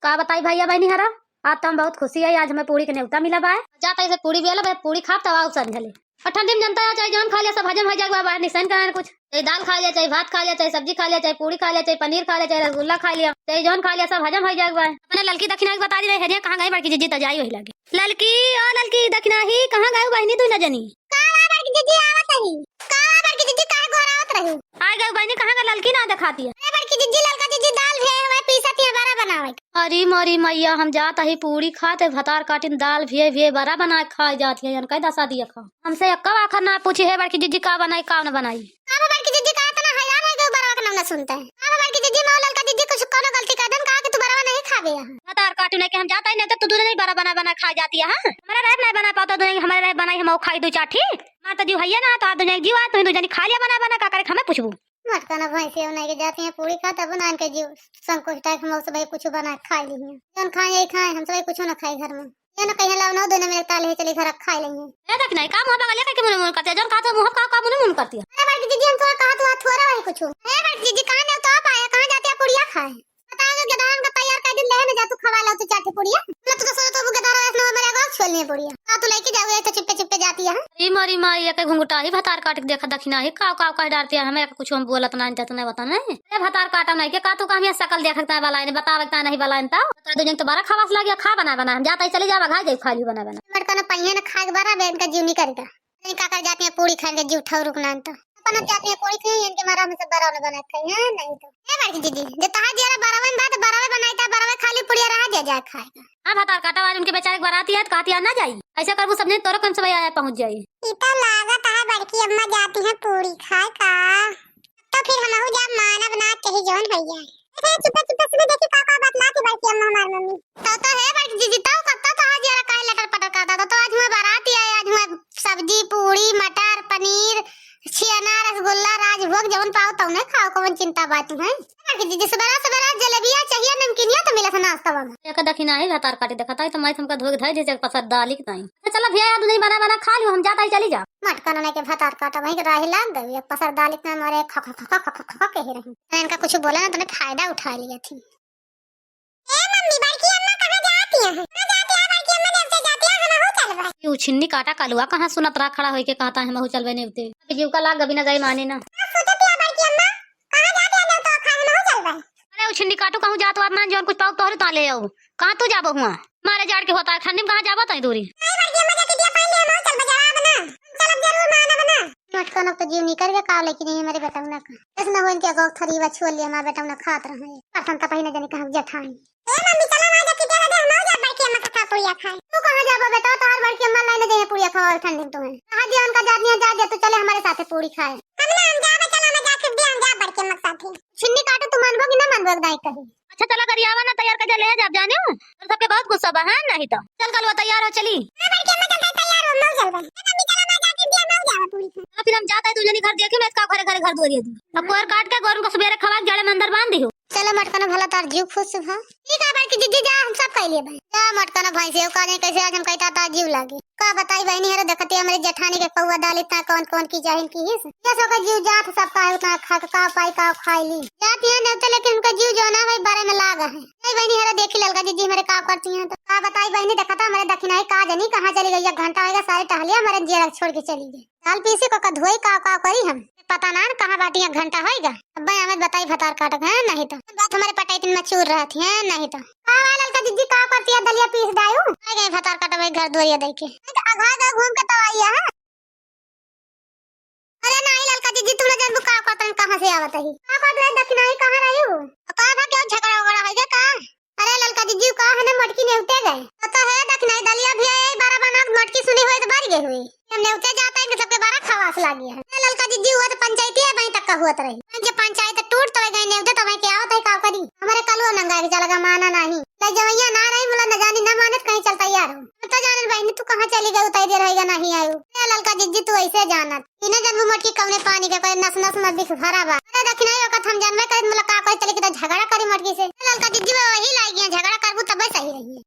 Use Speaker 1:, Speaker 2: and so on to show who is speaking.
Speaker 1: का बताई भैया बहनी हरा, आज तो हम बहुत खुशी है। आज हमें पूरी के न्योता मिला बा। जाता इसे पूरी भी भाई पूरी खा तब समझले। और ठंडी में जनता है चाहे जान खा लिया सब हजम हो जाएगा। बाहर निशान का कुछ चाहे दाल खा लिया, चाहे भात खा लिया, चाहे सब्जी खा लिया, चाहे पूरी खा लिया, चाहे पनीर खा लिया, चाहे रसगुल्ला खा लिया, चाहे जौन खा लिया सब हजम हो जाएगा। अपने लड़की दक्षिणा बता दी रही है कहाँ गई बड़की जीजी तजाई वही लगे। लड़की और लड़की दक्षिणा ही कहाँ गए बहनी तू न जनी आ गए बहनी कहाँ का लड़की ना दिखाती है। अरे मोरी मैया हम जाता ही पूरी खाते भतार काटिन दाल भी बड़ा बना खा जाती है। कई दसा दिया खा हमसे कब आखिर ना पूछी है बड़की जीजी का बनाई का न बनाई। बड़की जीजी का इतना हैरान है कि बड़वा का नाम ना सुनता है। बड़की जीजी मौलल का जीजी कुछ कोनो गलती कर दन कहा कि तू बड़वा नहीं खावे। भतार काटिन के हम जाता ही नहीं तो तू नहीं बड़ा बना खा जाती है। हमारा रह नहीं बना पाता तो हमारे रह बनाई हम खाई दो चाठी मां तो जीव है ना तो दुनिया जीव तो दुनिया खा लिया बना का करे हमें पूछबू मटकाना भैंसे नहीं के जाती हैं पूरी खा तब बना के जीव संकोच टाइप हम सब कुछ बना खा ली हैं। जन खाए यही खाए हम सब कुछ ना खाए घर में ये ना कहीं लाव ना दो मेरे ताले चली घर खा लेंगे। ए देख नहीं काम होगा लेकर के मुंह करते जन का तो मुंह का मुंह करती है। अरे बड़की दीदी हम तो कहा तो थोड़ा है कुछ। ए बड़की दीदी कहां ने तो आप आया कहां जाती है पुड़िया खाए बताओ गदान का तैयार कर दिन ले में जा तू खवा ला तू चाटे पुड़िया ना तो सोच तो गदान ऐसा मेरे घर छोड़नी पुड़िया आ तू लेके जाओगे तो चिपके जाती है। ई मरी माई एक घुंघटा ही भतार काट के देखा दक्षिणा ही काव कह डालती है। हमें कुछ हम बोलत ना तो नहीं बता नहीं ए भतार काटा नहीं के का तू कहां शकल देखता है वाला ने बतावता नहीं वाला तो बता दो जन तो बारा खवास लग गया खा बना हम जाता ही चले जावा घा जाई खाली बना लड़का ना पहिए ना खा के बारा बेन का जीव नहीं करेगा नहीं का कर जाती है पूरी खा के जीव ठौ रुकना तो अपन जाती है पूरी खाए इनके मारा में से बारा ने बना खाए है नहीं तो ए बड़की दीदी जे तहा जेरा बारावन बात बारावे बनाईता बारावे खाली पुड़िया रहा जे जा खाएगा। हां भतार काटा वाली उनके बेचारे बराती है कहती है ना जाई ऐसा करबू सबने तोरा कौन से आया पहुंच जाई। इता लागत है बड़की अम्मा जाती है पूरी खाए का तो फिर हम हो जा माना बना कहीं जौन भैया फिर चुप से देखी का बतला के बड़की अम्मा हमार मम्मी तो है बड़की दीदी तो कत्ता तो आज जरा काहे लटर पटर करता तो आज मैं बाराती है आज मैं सब्जी पूरी मटर पनीर छियाना रसगुल्ला राजभोग जौन पाओ तो नहीं खाओ कौन चिंता बात है। दीदी सवेरा जलेबिया चाहिए नमकीनिया तो मिला था नाश्ता में एक दक्षिणा है भतार काटे देखता है तो मैं हमका धोक धाई जैसे पसंद डाली नहीं तो चलो भैया तू नहीं बना खा लियो हम जाता ही चली जा मटका ना के भतार काटा वही राही लाग गई पसंद डाली इतना मारे ख कह रही इनका कुछ बोला ना तो फायदा उठा लिया थी। ए मम्मी बड़की अम्मा कहां जाती है जाती है बड़की अम्मा जब से जाती है हम हो चल भाई यू छिन्नी काटा कलुआ कहां सुनत रहा खड़ा होके कहता है हम हो चलवे ने उते जीव का लाग गबी ना जाई माने ना छिन्नी काटू कहूं जात मान जोन कुछ पाऊ तोहरे ता ले आऊ कहां तू जाबो हुआ मारे जाड़ के होता है ठंडी में कहां जाबो तई दूरी मटका न तो जीव नहीं करके का लेकिन नहीं हमारे बेटा ना का ऐसा हो इनके गौ थरी वा छोड़ लिया हमारे बेटा ना खात रहे पसंद का पहिने जाने कहां जेठानी ए मम्मी चला ना जा किटे दे हम जा बड़की अम्मा का पुड़िया खाए तू कहां जाबो बेटा तार बड़की अम्मा लाने दे पुड़िया खाओ ठंडी में तुम्हें कहां जे उनका जादनी जा दे तो चले हमारे साथे पूरी खाए हम ना हम जाबे चला मैं जाके दे हम जा बड़की अम्मा साथे छिन्नी काटो तू मानबो कि ना मानबो दाई कही। अच्छा चला करियावा ना तैयार कर जा ले जा जाने हो तुम सबके बहुत गुस्सा बा है नहीं तो चल कल वो तैयार हो चली हां बड़की अम्मा चल तैयार हो मौ चल मम्मी चला मैं जाके दे मौ जावा पूरी खाए फिर हम जाता है तू जनी घर देखे मैं इसका घरे घर दोरिया दी अब कोर काट के गोरू को सवेरे खवा के जड़े में अंदर बांध दियो चलो मटकाना भला तार जीव खुश भा ठीक है बड़की दीदी जा हम सब कह लिए भाई जा मटकाना भाई से काने कैसे आज हम कहता ता जीव लागे का बताई बहनी हरे देखती हमारी जेठानी के पौवा डाल इतना कौन की जाहिन की है ये सब का जीव जात सब का उतना खा का पाई का खाई ली जाती है न लेकिन उनका जीव जो ना भाई बारे में लागा है नहीं बहनी हरे देखी ललका जी हमारे का करती हैं तो का बताई बहनी देखता हमारे दक्षिणाई का जनी कहां चली गई 1 घंटा होगा सारे टहलिया हमारे जेरा छोड़ के चली गई दाल पीसी को धोई का करी हम पता ना कहां बाटी 1 घंटा होगा अब भाई हमें बताई भतार काट है नहीं तो बात हमारे पटाई में चूर रहती है नहीं तो ललका जीजी का करती है दलिया पीस दाऊ आ गए भतार काट भाई घर दोरिया दे के आधा घूम के तो आई है। अरे नहीं ललका जीजी तू जन बुका कतन कहां से आवत है का कर रहे दक्षिणाई कहां रही हो का था क्यों झगड़ा वगड़ा है का अरे ललका जीजी का है ना मटकी ने उठे गए तो है दक्षिणाई दलिया भी है 12 बना मटकी सुनी हुई तो भर गई हुई हमने उठे जाता है मतलब के 12 खवास लागी है ललका जीजी हुआ तो पंचायती है वहीं तक का हुआ रही जब पंचायत टूट तो गई ने उठे तो वहीं क्या होता है का करी हमारे कलवा नंगा के चला माना नहीं ले जवैया ना रही मुला न जानी न मानत कहीं चलता यार तो जानन बहनी तू कहां चली गई उताई दे रहेगा नहीं आयो ए ललका जीजी तू ऐसे जानत इने जन्म मटकी कवने पानी के कोई नस में बिख भरा बा अरे दक्षिणाई का हम जानबे करे मुला का कोई चले के झगड़ा करी मटकी से ललका जीजी वही लाई गया झगड़ा करबू तब सही रही।